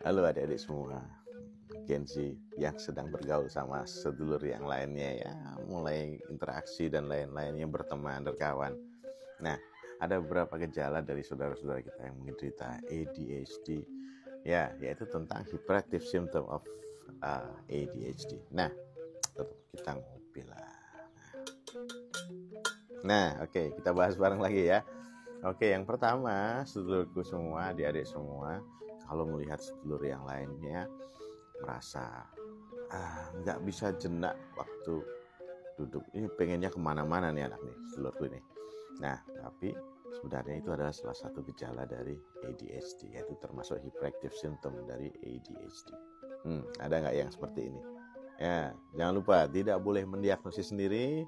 Halo adik-adik semua, Gen Z yang sedang bergaul sama sedulur yang lainnya ya, mulai interaksi dan lain-lainnya, berteman, berkawan. Nah, ada beberapa gejala dari saudara-saudara kita yang menderita ADHD, ya, yaitu tentang hyperactive symptom of ADHD. Nah, tetap kita ngopi lah. Nah, oke, kita bahas bareng lagi ya. Oke, yang pertama, sedulurku semua, adik-adik semua, kalau melihat sedulur yang lainnya merasa nggak bisa jenak waktu duduk, ini pengennya kemana-mana nih anak nih, sedulurku ini. Nah, tapi sebenarnya itu adalah salah satu gejala dari ADHD, yaitu termasuk hyperactive symptom dari ADHD. Ada nggak yang seperti ini? Ya, jangan lupa tidak boleh mendiagnosis sendiri,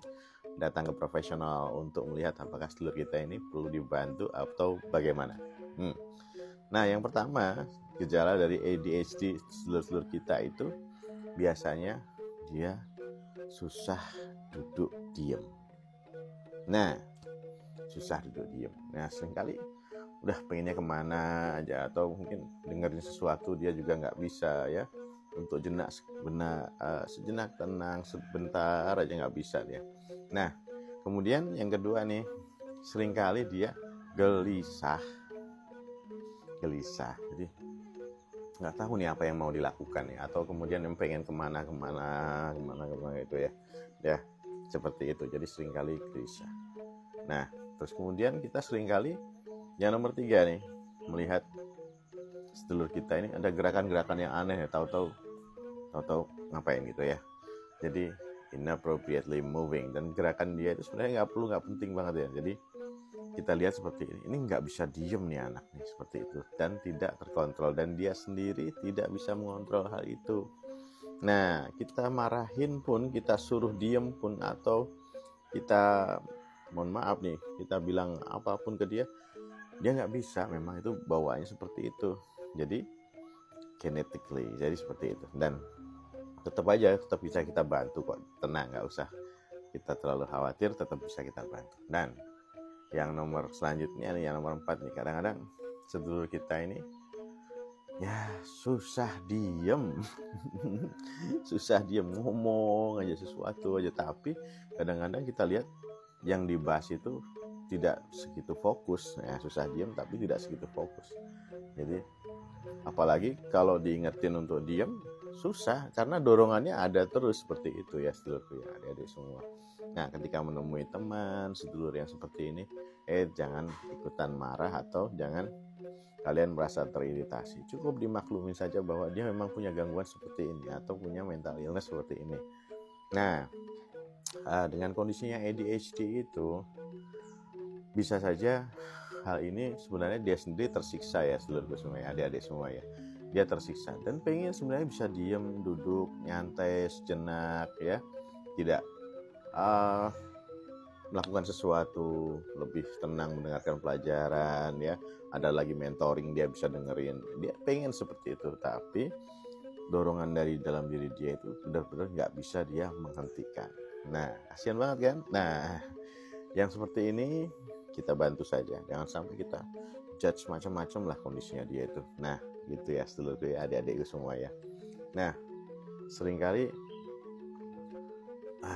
datang ke profesional untuk melihat apakah sedulur kita ini perlu dibantu atau bagaimana. Nah, yang pertama, gejala dari ADHD sedulur-sedulur kita itu biasanya dia susah duduk diem. Nah, susah duduk diem. Nah, seringkali udah pengennya kemana aja, atau mungkin dengerin sesuatu dia juga nggak bisa ya, untuk sejenak tenang sebentar aja nggak bisa dia. Nah, kemudian yang kedua nih, seringkali dia gelisah. Jadi nggak tahu nih apa yang mau dilakukan ya, atau kemudian yang pengen kemana itu ya seperti itu. Jadi seringkali gelisah. Nah, terus kemudian kita seringkali yang nomor 3 nih, melihat sedulur kita ini ada gerakan-gerakan yang aneh ya, tahu-tahu ngapain gitu ya. Jadi inappropriately moving, dan gerakan dia itu sebenarnya nggak penting banget ya. Jadi kita lihat seperti ini nggak bisa diem nih anak nih, seperti itu, dan tidak terkontrol, dan dia sendiri tidak bisa mengontrol hal itu. Nah, kita marahin pun, kita suruh diem pun, atau kita mohon maaf nih, kita bilang apapun ke dia nggak bisa. Memang itu bawaannya seperti itu, jadi genetically jadi seperti itu. Dan tetap bisa kita bantu kok, tenang, nggak usah kita terlalu khawatir, tetap bisa kita bantu. Dan yang nomor selanjutnya nih, yang nomor 4 nih, kadang-kadang sedulur kita ini ya susah diem susah diem, ngomong aja sesuatu aja, tapi kadang-kadang kita lihat yang dibahas itu tidak segitu fokus ya. Susah diem tapi tidak segitu fokus. Jadi apalagi kalau diingetin untuk diem, susah, karena dorongannya ada terus seperti itu ya, sedulurku ya, adik-adik semua. Nah, ketika menemui teman sedulur yang seperti ini, jangan ikutan marah atau jangan kalian merasa teriritasi. Cukup dimaklumin saja bahwa dia memang punya gangguan seperti ini atau punya mental illness seperti ini. Nah, dengan kondisinya ADHD itu bisa saja hal ini sebenarnya dia sendiri tersiksa ya, sedulurku semua ya, adik-adik semua ya. Dia tersiksa dan pengen sebenarnya bisa diem, duduk, nyantai sejenak ya, tidak melakukan sesuatu, lebih tenang mendengarkan pelajaran ya. Ada lagi mentoring, dia bisa dengerin, dia pengen seperti itu, tapi dorongan dari dalam diri dia itu benar-benar nggak bisa dia menghentikan. Nah, kasihan banget kan. Nah, yang seperti ini kita bantu saja, jangan sampai kita judge macam-macam lah kondisinya dia itu. Nah, gitu ya sedulurku ya, adik-adikku semua ya. Nah, seringkali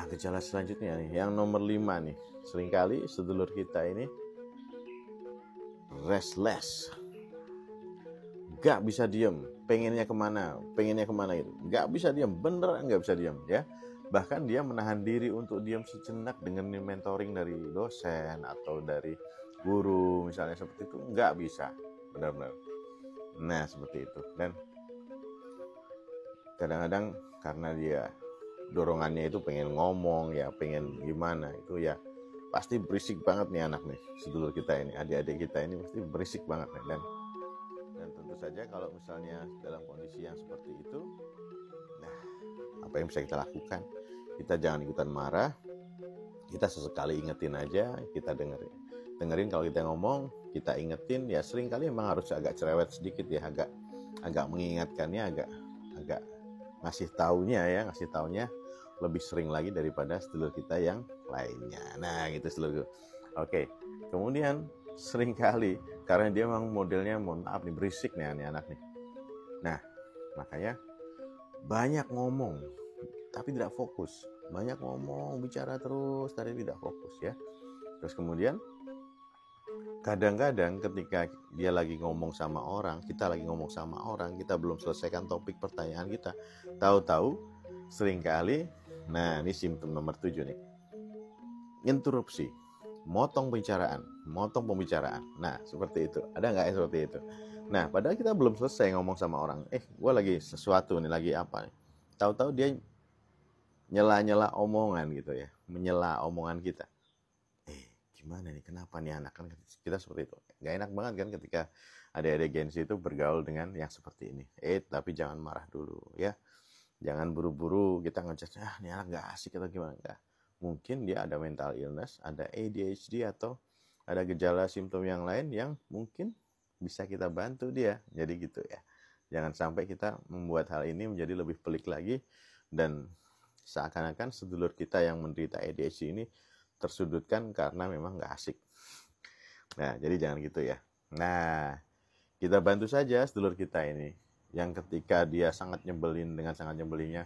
gejala selanjutnya nih, yang nomor 5 nih, seringkali sedulur kita ini restless, gak bisa diem, pengennya kemana gitu, gak bisa diem, beneran gak bisa diem ya. Bahkan dia menahan diri untuk diem sejenak dengan mentoring dari dosen atau dari guru misalnya, seperti itu nggak bisa, benar-benar. Nah, seperti itu. Dan kadang-kadang karena dia dorongannya itu pengen ngomong ya, pengen gimana itu ya, pasti berisik banget nih anak nih, sedulur kita ini, adik-adik kita ini pasti berisik banget nih. Dan tentu saja kalau misalnya dalam kondisi yang seperti itu, nah, apa yang bisa kita lakukan? Kita jangan ikutan marah, kita sesekali ingetin aja, kita dengerin kalau kita ngomong, kita ingetin ya. Sering kali memang harus agak cerewet sedikit ya, agak mengingatkannya, agak ngasih taunya lebih sering lagi daripada sedulur kita yang lainnya. Nah, gitu sedulur. Oke, kemudian sering kali karena dia memang modelnya, mohon maaf nih, berisik nih anak nih, Nah, makanya banyak ngomong tapi tidak fokus. Banyak ngomong, bicara terus tapi tidak fokus ya. Terus kemudian kadang-kadang ketika dia lagi ngomong sama orang, kita lagi ngomong sama orang, kita belum selesaikan topik pertanyaan kita, tahu-tahu seringkali, nah ini simptom nomor 7 nih, interupsi, motong pembicaraan. Nah seperti itu, ada nggak seperti itu? Nah padahal kita belum selesai ngomong sama orang, gue lagi sesuatu nih, lagi apa nih, tahu-tahu dia nyela-nyela omongan gitu ya, menyela omongan kita. Gimana nih, kenapa nih anak, kan kita seperti itu. Gak enak banget kan ketika adik-adik Gen Z itu bergaul dengan yang seperti ini. Tapi jangan marah dulu ya, jangan buru-buru kita ngejudge, nih anak gak asik atau gimana. Enggak, mungkin dia ada mental illness, ada ADHD, atau ada gejala simptom yang lain yang mungkin bisa kita bantu dia. Jadi gitu ya, jangan sampai kita membuat hal ini menjadi lebih pelik lagi, dan seakan-akan sedulur kita yang menderita ADHD ini tersudutkan karena memang nggak asik. Nah, jadi jangan gitu ya. Nah, kita bantu saja sedulur kita ini yang ketika dia sangat nyebelin, dengan sangat nyebelinnya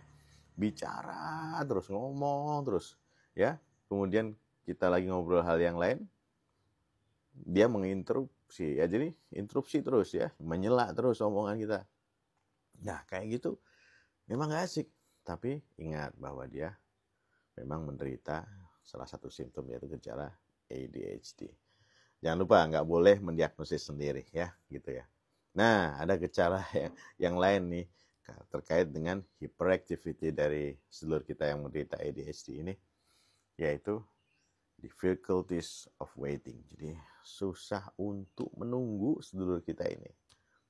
bicara terus, ngomong terus ya. Kemudian kita lagi ngobrol hal yang lain, dia menginterupsi ya. Jadi interupsi terus ya, menyela terus omongan kita. Nah, kayak gitu memang nggak asik. Tapi ingat bahwa dia memang menderita salah satu simptom, yaitu gejala ADHD. Jangan lupa nggak boleh mendiagnosis sendiri ya, gitu ya. Nah, ada gejala yang lain nih terkait dengan hyperactivity dari sedulur kita yang menderita ADHD ini, yaitu difficulties of waiting. Jadi susah untuk menunggu sedulur kita ini.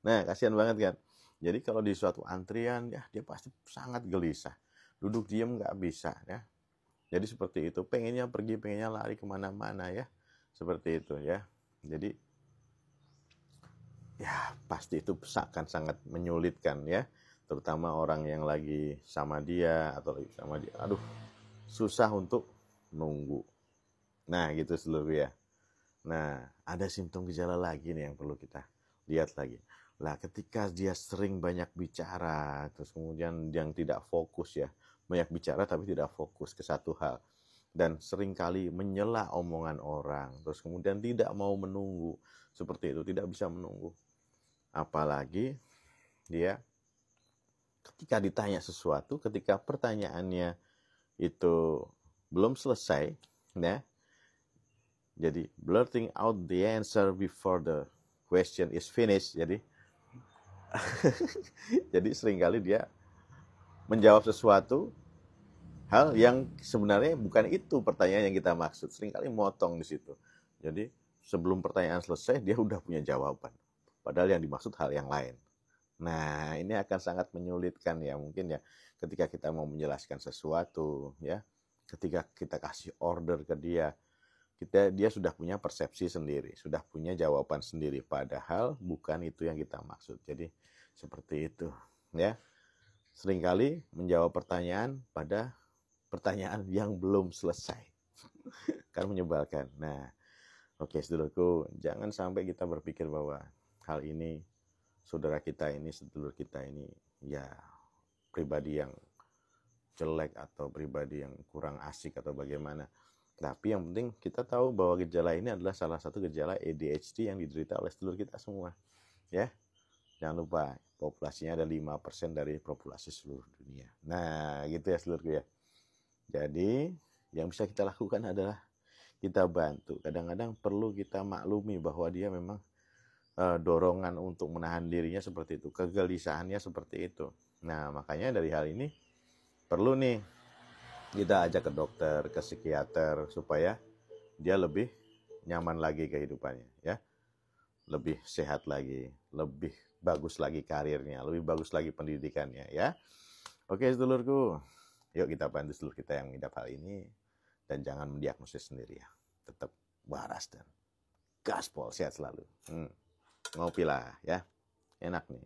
Nah, kasihan banget kan. Jadi kalau di suatu antrian ya, dia pasti sangat gelisah. Duduk diam nggak bisa ya. Jadi seperti itu, pengennya pergi, pengennya lari kemana-mana ya, seperti itu ya. Jadi ya pasti itu akan sangat menyulitkan ya, terutama orang yang lagi sama dia atau lagi sama dia. Aduh, susah untuk nunggu. Nah gitu seluruh ya. Nah ada simptom gejala lagi nih yang perlu kita lihat lagi. Lah ketika dia sering banyak bicara, terus kemudian yang tidak fokus ya, banyak bicara tapi tidak fokus ke satu hal, dan seringkali menyela omongan orang, terus kemudian tidak mau menunggu, seperti itu, tidak bisa menunggu. Apalagi dia ketika ditanya sesuatu, ketika pertanyaannya itu belum selesai ya, jadi blurting out the answer before the question is finished. Jadi jadi seringkali dia menjawab sesuatu hal yang sebenarnya bukan itu pertanyaan yang kita maksud. Seringkali motong di situ. Jadi sebelum pertanyaan selesai dia udah punya jawaban. Padahal yang dimaksud hal yang lain. Nah, ini akan sangat menyulitkan ya mungkin ya ketika kita mau menjelaskan sesuatu ya. Ketika kita kasih order ke dia, dia sudah punya persepsi sendiri, sudah punya jawaban sendiri, padahal bukan itu yang kita maksud. Jadi seperti itu ya. Seringkali menjawab pertanyaan pada pertanyaan yang belum selesai. Kan menyebalkan. Nah, oke sedulurku, jangan sampai kita berpikir bahwa hal ini, saudara kita ini, sedulur kita ini ya pribadi yang jelek atau pribadi yang kurang asik atau bagaimana. Tapi yang penting kita tahu bahwa gejala ini adalah salah satu gejala ADHD yang diderita oleh sedulur kita semua. Ya. Jangan lupa, populasinya ada 5% dari populasi seluruh dunia. Nah, gitu ya sedulurku ya. Jadi, yang bisa kita lakukan adalah kita bantu. Kadang-kadang perlu kita maklumi bahwa dia memang dorongan untuk menahan dirinya seperti itu. Kegelisahannya seperti itu. Nah, makanya dari hal ini perlu nih kita ajak ke dokter, ke psikiater, supaya dia lebih nyaman lagi kehidupannya. Ya, lebih sehat lagi, lebih bagus lagi karirnya, lebih bagus lagi pendidikannya ya. Oke sedulurku, yuk kita bantu sedulur kita yang mengidap hal ini, dan jangan mendiagnosis sendiri ya. Tetap waras dan gaspol, sehat selalu. Ngopi lah ya, enak nih.